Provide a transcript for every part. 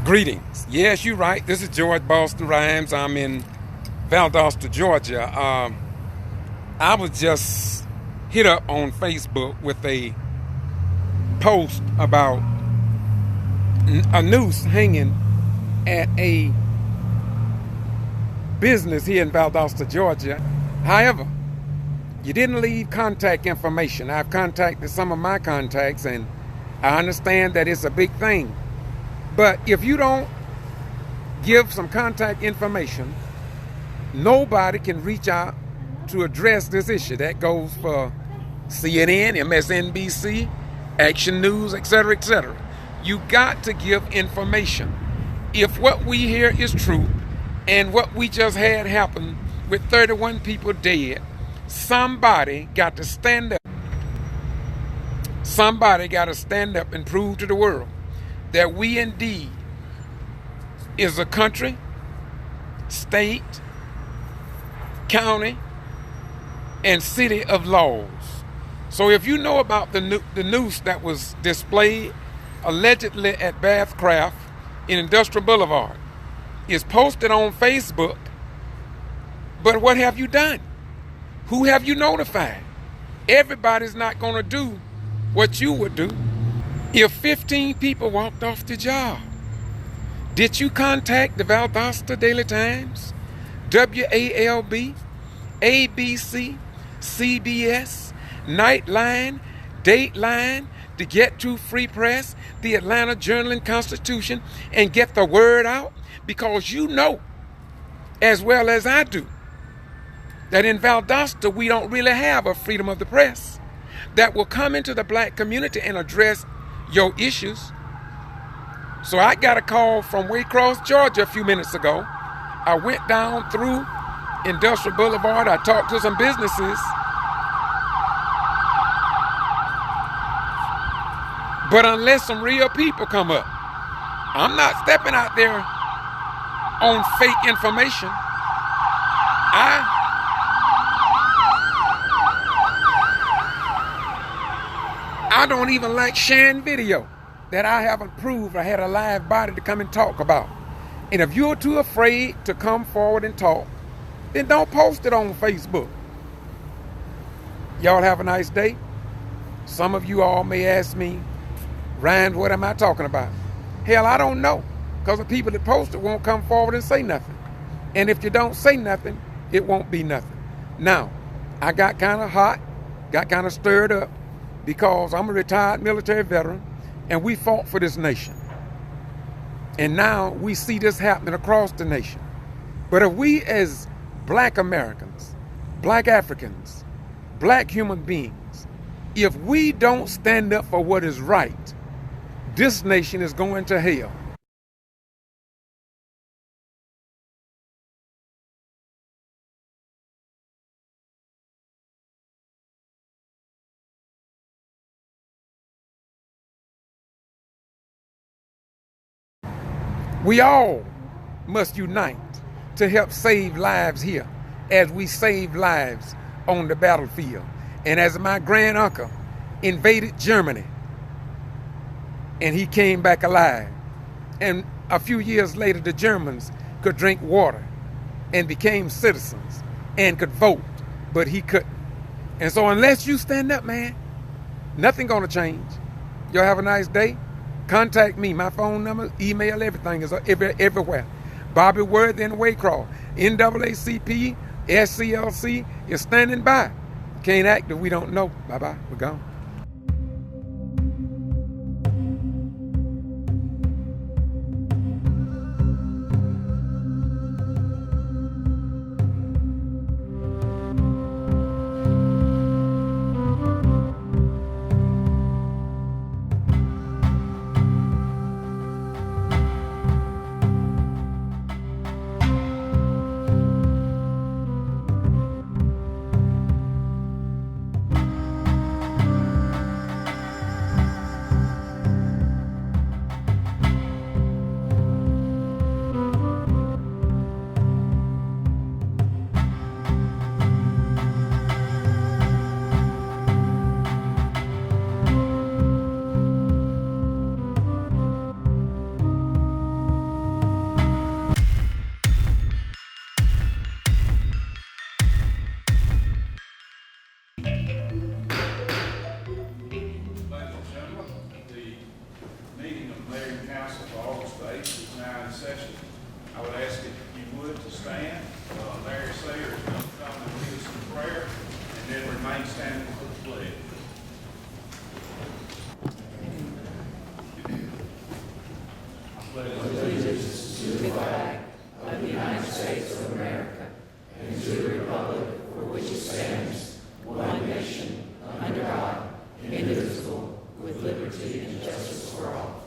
Greetings. Yes, you're right. This is George Boston Rhymes. I'm in Valdosta, Georgia. I was just hit up on Facebook with a post about a noose hanging at a business here in Valdosta, Georgia. However, you didn't leave contact information. I've contacted some of my contacts, and I understand that it's a big thing. But if you don't give some contact information, nobody can reach out to address this issue. That goes for CNN, MSNBC, Action News, etc., etc. You got to give information. If what we hear is true, and what we just had happen with 31 people dead, somebody got to stand up. Somebody got to stand up and prove to the world that we indeed is a country, state, county, and city of laws. So if you know about the noose that was displayed allegedly at Bathcraft in Industrial Boulevard, it's posted on Facebook, but what have you done? Who have you notified? Everybody's not going to do what you would do. If 15 people walked off the job, did you contact the Valdosta Daily Times, WALB, ABC, CBS, Nightline, Dateline, the Get To Free Press, the Atlanta Journal and Constitution, and get the word out? Because you know, as well as I do, that in Valdosta we don't really have a freedom of the press that will come into the black community and address your issues. So I got a call from Waycross, Georgia a few minutes ago. I went down through Industrial Boulevard. I talked to some businesses. But unless some real people come up, I'm not stepping out there on fake information. I don't even like sharing video that I haven't proved I had a live body to come and talk about. And if you're too afraid to come forward and talk, then don't post it on Facebook. Y'all have a nice day. Some of you all may ask me, Ryan, what am I talking about? Hell, I don't know, because the people that post it won't come forward and say nothing. And if you don't say nothing, it won't be nothing. Now, I got kind of hot, got kind of stirred up, because I'm a retired military veteran, and we fought for this nation. And now we see this happening across the nation. But if we as black Americans, black Africans, black human beings, if we don't stand up for what is right, this nation is going to hell. We all must unite to help save lives here as we save lives on the battlefield. And as my granduncle invaded Germany and he came back alive, and a few years later the Germans could drink water and became citizens and could vote, but he couldn't. And so unless you stand up, man, nothing gonna change. Y'all have a nice day. Contact me. My phone number, email, everything is everywhere. Bobby Worthy and Waycross. NAACP, SCLC is standing by. Can't act if we don't know. Bye-bye. We're gone. would ask if you would to stand. Larry Sayer is going to come and lead us in prayer, and then remain standing for the pledge. Allegiance to the flag of the United States of America and to the republic for which it stands, one nation, under God, indivisible, with liberty and justice for all.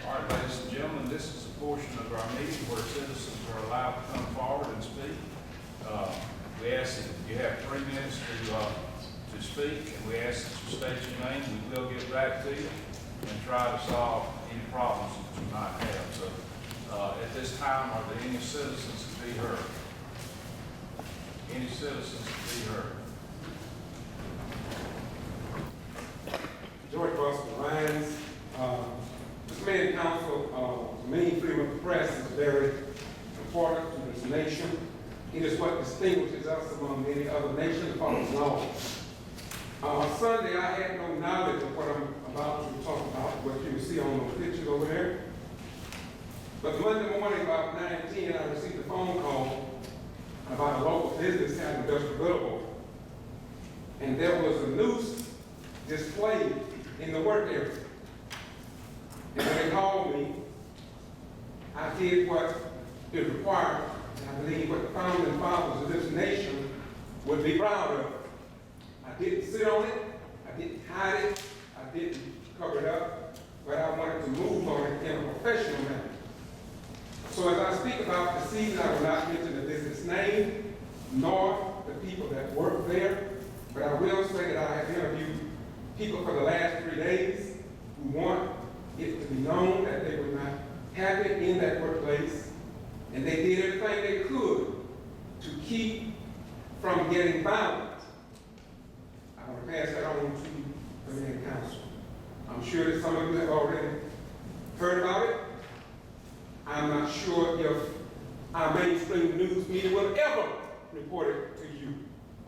All right, ladies and gentlemen, this is a portion of our meeting where citizens are allowed to come forward and speak. We ask that you have 3 minutes to speak, and we ask that you state your name. We will get back to you and try to solve any problems that you might have. So at this time, are there any citizens to be heard? Any citizens to be heard? George Boston Lyons. This main council, main freedom of the press is very important to this nation. It is what distinguishes us among many other nations for its law. Sunday, I had no knowledge of what I'm about to talk about, what you can see on those pictures over there. But Monday morning, about 9:10, I received a phone call about a local business having industrial billboard. And there was a noose displayed in the work area. And when they called me, I did what is required, and I believe what the founding fathers of this nation would be proud of. I didn't sit on it, I didn't hide it, I didn't cover it up, but I wanted to move on it in a professional manner. So as I speak about the season, I will not mention the business name, nor the people that work there, but I will say that I have interviewed people for the last 3 days who want it to be known that they were not happy in that workplace, and they did everything they could to keep from getting violent. I want to pass that on to the main council. I'm sure that some of you have already heard about it. I'm not sure if our mainstream news media will ever report it to you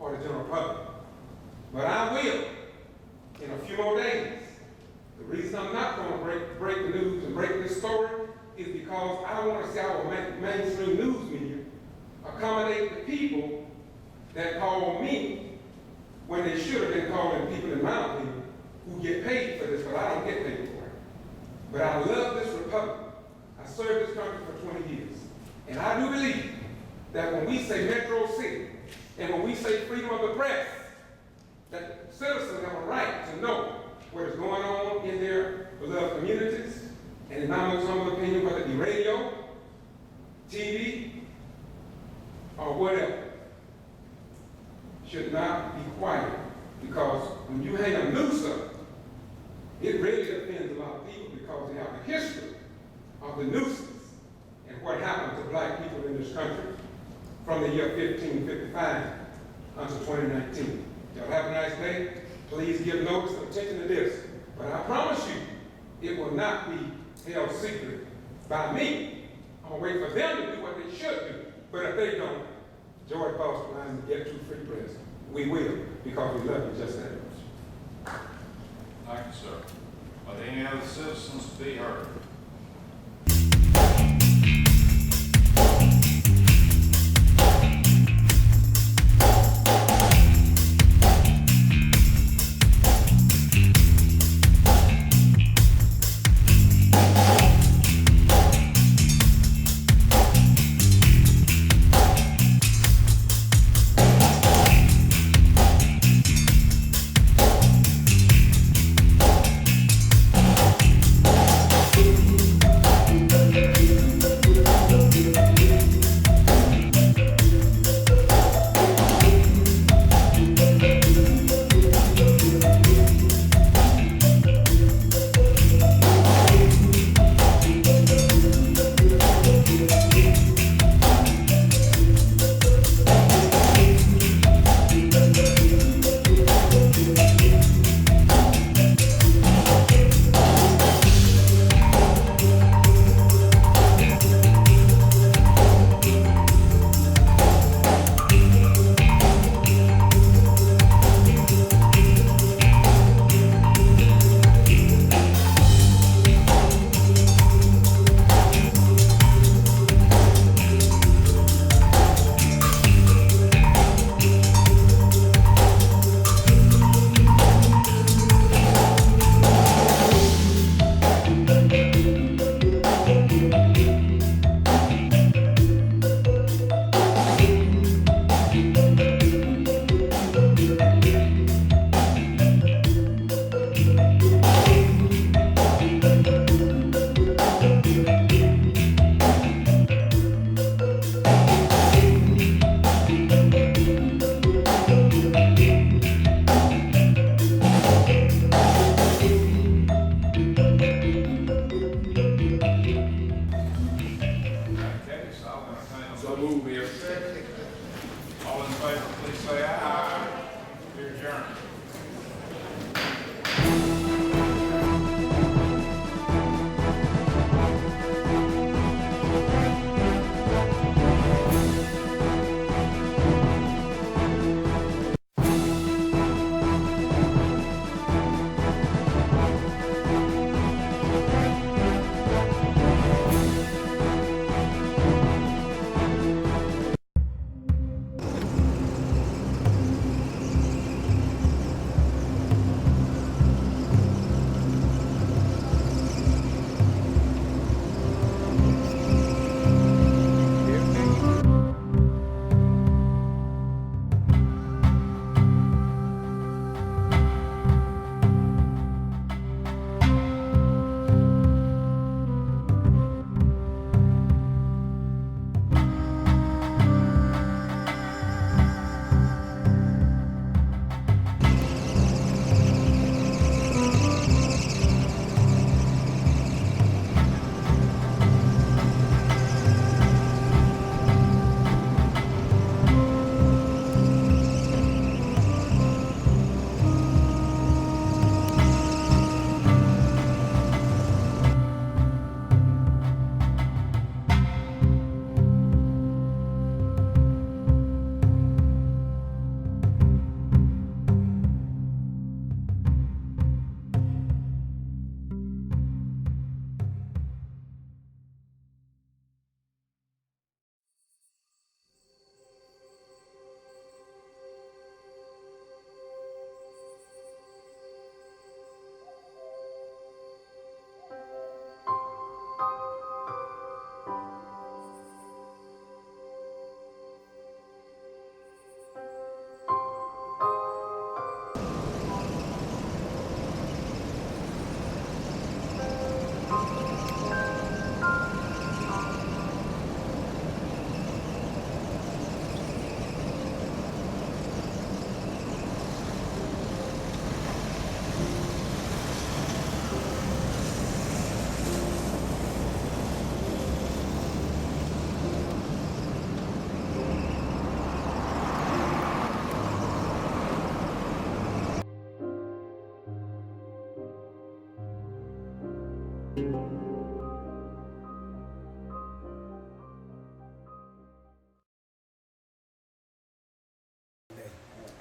or the general public. But I will in a few more days. The reason I'm not going to break the news and break this story is because I want to see our mainstream news media accommodate the people that call me when they should have been calling people in my opinion who get paid for this, but I don't get paid for it. But I love this republic. I served this country for 20 years. And I do believe that when we say Metro City and when we say freedom of the press, that citizens have a right to know what is going on in their beloved communities, and in my most humble opinion, whether it be radio, TV, or whatever, should not be quiet, because when you hang a noose up, it really offends a lot of people because they have a history of the nooses and what happened to black people in this country from the year 1555 until 2019. Y'all have a nice day. Please give notice and attention to this. But I promise you, it will not be held secret by me. I'm gonna wait for them to do what they should do. But if they don't, George Boston Lyons will get to free press. We will, because we love you just that much. Thank you, sir. Are there any other citizens to be heard?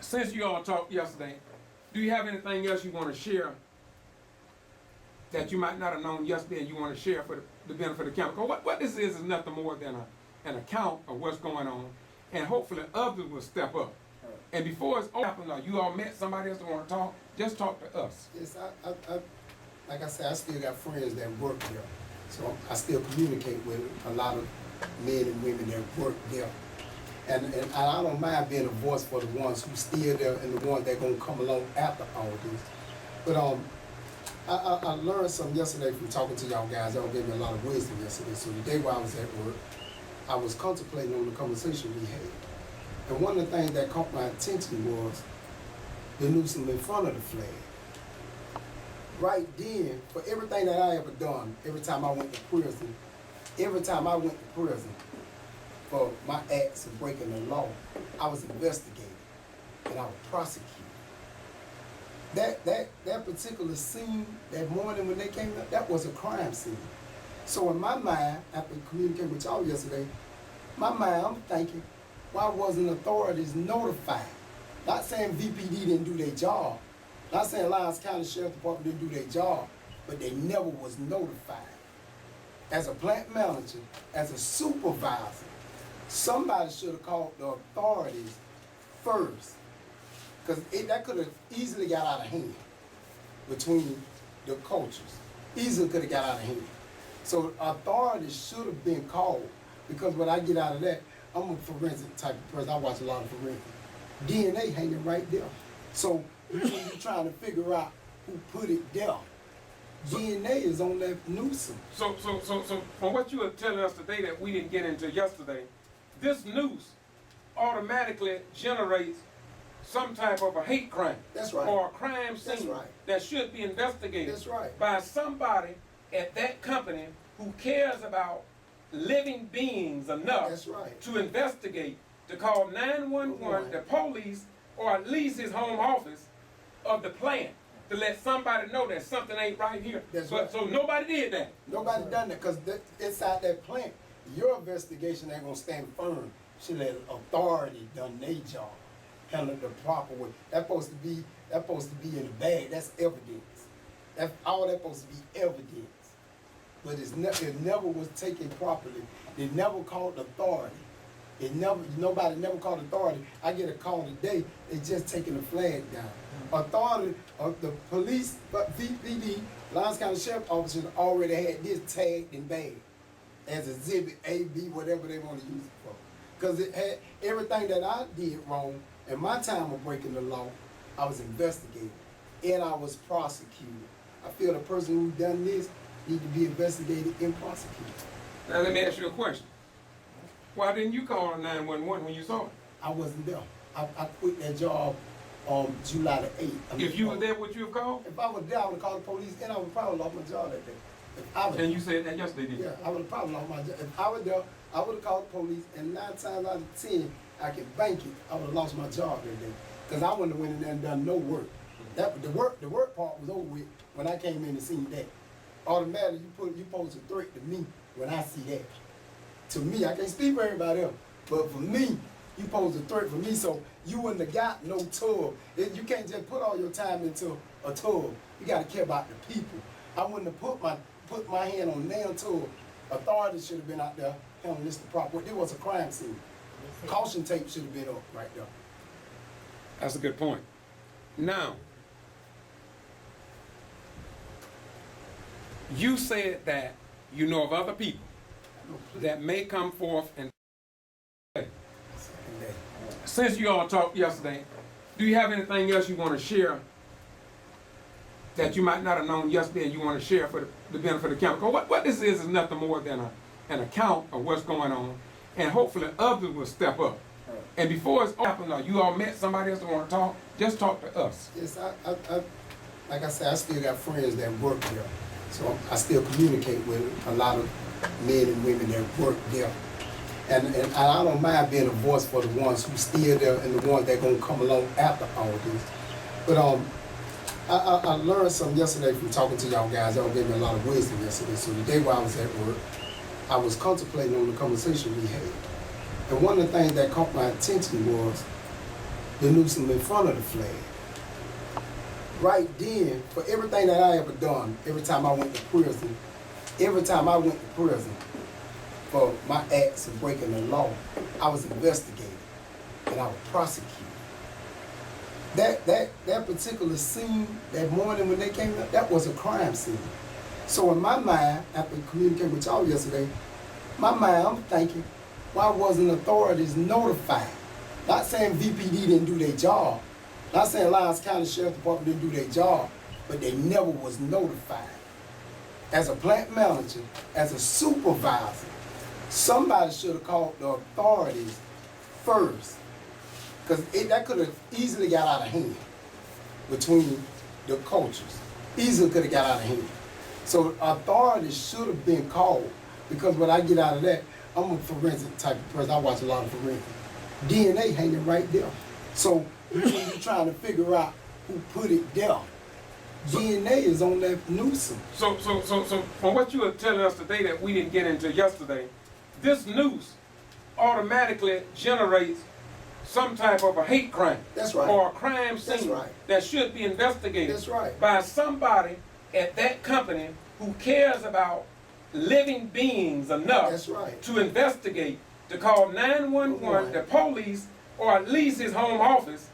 Since you all talked yesterday, do you have anything else you want to share that you might not have known yesterday and you want to share for the benefit of the council? What this is nothing more than an account of what's going on, and hopefully others will step up. And before it's over, you all met somebody else that want to talk, just talk to us. Yes, like I said, I still got friends that work there. So I still communicate with a lot of men and women that work there. And I don't mind being a voice for the ones who still there and the ones that are going to come along after all this. But I learned something yesterday from talking to y'all guys. Y'all gave me a lot of wisdom yesterday. So the day while I was at work, I was contemplating on the conversation we had. And one of the things that caught my attention was the noose in front of the flag. Right then, for everything that I ever done, every time I went to prison, for my acts of breaking the law, I was investigated and I was prosecuted. That particular scene that morning when they came up, that was a crime scene. So in my mind, after communicating with y'all yesterday, my mind, I'm thinking, why wasn't authorities notified? Not saying VPD didn't do their job, not saying Lyons County Sheriff Department didn't do their job, but they never was notified. As a plant manager, as a supervisor, somebody should have called the authorities first, because that could have easily got out of hand between the cultures. Easily could have got out of hand. So authorities should have been called, because when I get out of that, I'm a forensic type of person. I watch a lot of forensic. DNA hanging right there. So you're trying to figure out who put it there. DNA is on that noose. So from what you were telling us today that we didn't get into yesterday, this noose automatically generates some type of a hate crime. That's right. Or a crime scene. That's right. That should be investigated. That's right. By somebody at that company who cares about living beings enough. That's right. To investigate, to call 911, the police, or at least his home office of the plant, to let somebody know that something ain't right here. That's but right. So nobody did that. Nobody done that, because inside that plant, your investigation ain't gonna stand firm. Should let authority done their job, handle it the proper way. That's supposed to be in the bag. That's evidence. All that's supposed to be evidence. But it never was taken properly. They never called authority. Nobody never called authority. I get a call today, they just taking the flag down. Authority of the police, but VPD, Lyons County Sheriff Officers already had this tagged and bagged as exhibit A, B, whatever they want to use it for. Because it had everything that I did wrong in my time of breaking the law, I was investigated and I was prosecuted. I feel the person who done this need to be investigated and prosecuted. Now let me ask you a question. Why didn't you call 911 when you saw it? I wasn't there. I quit that job on July the 8th. If you were there, would you have called? If I was there, I would have called the police and I would have probably lost my job that day. And you said that yesterday, didn't you? Yeah, I would have probably lost my job. If I was there, I would have called the police, and 9 times out of 10, I can bank it, I would have lost my job that day. Because I wouldn't have went in there and done no work. The work part was over with when I came in and seen that. Automatically, you pose a threat to me when I see that. To me, I can't speak for everybody else, but for me, you pose a threat for me, so you wouldn't have got no tub. You can't just put all your time into a tub. You got to care about the people. I wouldn't have put my hand on nail tub. Authorities should have been out there handling this the proper way. It was a crime scene. Caution tape should have been up right there. That's a good point. Now, you said that you know of other people that may come forth and since you all talked yesterday, do you have anything else you want to share that you might not have known yesterday and you want to share for the benefit of the council? What this is nothing more than an account of what's going on, and hopefully others will step up. And before it's open, you all met somebody else that want to talk, just talk to us. Yes, like I said, I still got friends that work there. So I still communicate with a lot of men and women that work there. And I don't mind being a voice for the ones who still there and the ones that are going to come along after all this. But I learned something yesterday from talking to y'all guys. Y'all gave me a lot of wisdom yesterday. So the day while I was at work, I was contemplating on the conversation we had. And one of the things that caught my attention was the noose in front of the flag. Right then, for everything that I ever done, every time I went to prison, for my acts of breaking the law, I was investigated and I was prosecuted. That particular scene that morning when they came up, that was a crime scene. So in my mind, after communicating with y'all yesterday, my mind, I'm thinking, why wasn't authorities notified? Not saying VPD didn't do their job, not saying Lyons County Sheriff Department didn't do their job, but they never was notified. As a plant manager, as a supervisor, somebody should have called the authorities first, because that could have easily got out of hand between the cultures. Easily could have got out of hand. So authorities should have been called, because when I get out of that, I'm a forensic type of person. I watch a lot of forensic. DNA hanging right there. So you're trying to figure out who put it there. DNA is on that noose. So from what you were telling us today that we didn't get into yesterday, this noose automatically generates some type of a hate crime. That's right. Or a crime scene. That's right. That should be investigated. That's right. By somebody at that company who cares about living beings enough. That's right. To investigate, to call 911, Right. the police, or at least his home office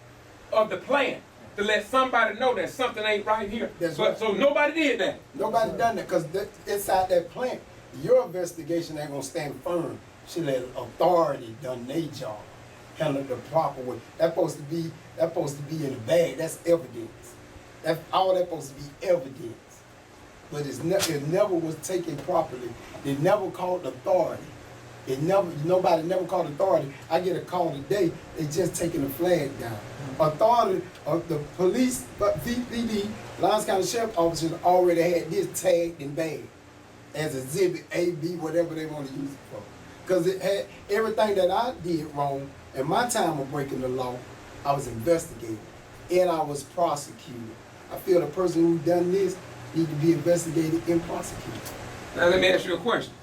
of the plant, to let somebody know that something ain't right here. That's But right. so nobody did that. Nobody done that, because inside that plant, your investigation ain't gonna stand firm. Should let authority done their job, handle it the proper way. That's supposed to be in the bag. That's evidence. That's all that's supposed to be evidence. But it never was taken properly. They never called authority. Nobody never called authority. I get a call today, they just taking the flag down. Authority of the police, but VPD, Lyons County Sheriff officers already had this tagged and bagged as exhibit A, B, whatever they want to use it for. Because it had everything that I did wrong in my time of breaking the law, I was investigated and I was prosecuted. I feel the person who done this need to be investigated and prosecuted. Now let me ask you a question.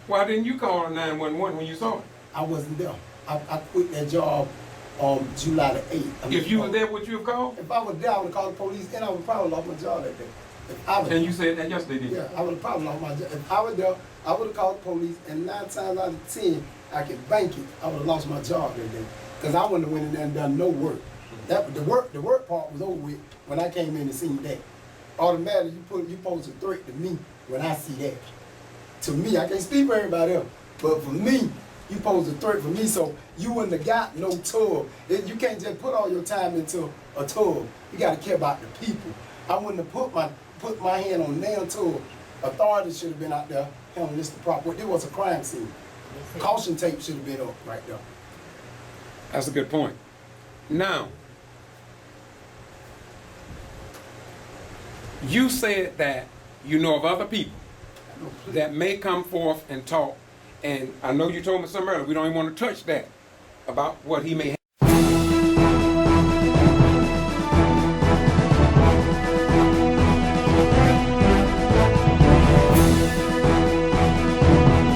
Why didn't you call 911 when you saw it? I wasn't there. I quit that job on July the 8th. If you were there, would you have called? If I was there, I would have called the police and I would have probably lost my job that day. If I was And you said that yesterday, didn't you? Yeah, I would have probably lost my job. If I was there, I would have called the police, and 9 times out of 10, I can bank it, I would have lost my job that day. Because I wouldn't have went in there and done no work. The work part was over with when I came in and seen that. Automatically, you pose a threat to me when I see that. To me, I can't speak for everybody else, but for me, you pose a threat for me, so you wouldn't have got no tub. You can't just put all your time into a tub. You got to care about the people. I wouldn't have put my hand on their tub. Authorities should have been out there handling this the proper way. It was a crime scene. Caution tape should have been up right there. That's a good point. Now, you said that you know of other people that may come forth and talk, and I know you told me something earlier, we don't even want to touch that, about what he may have.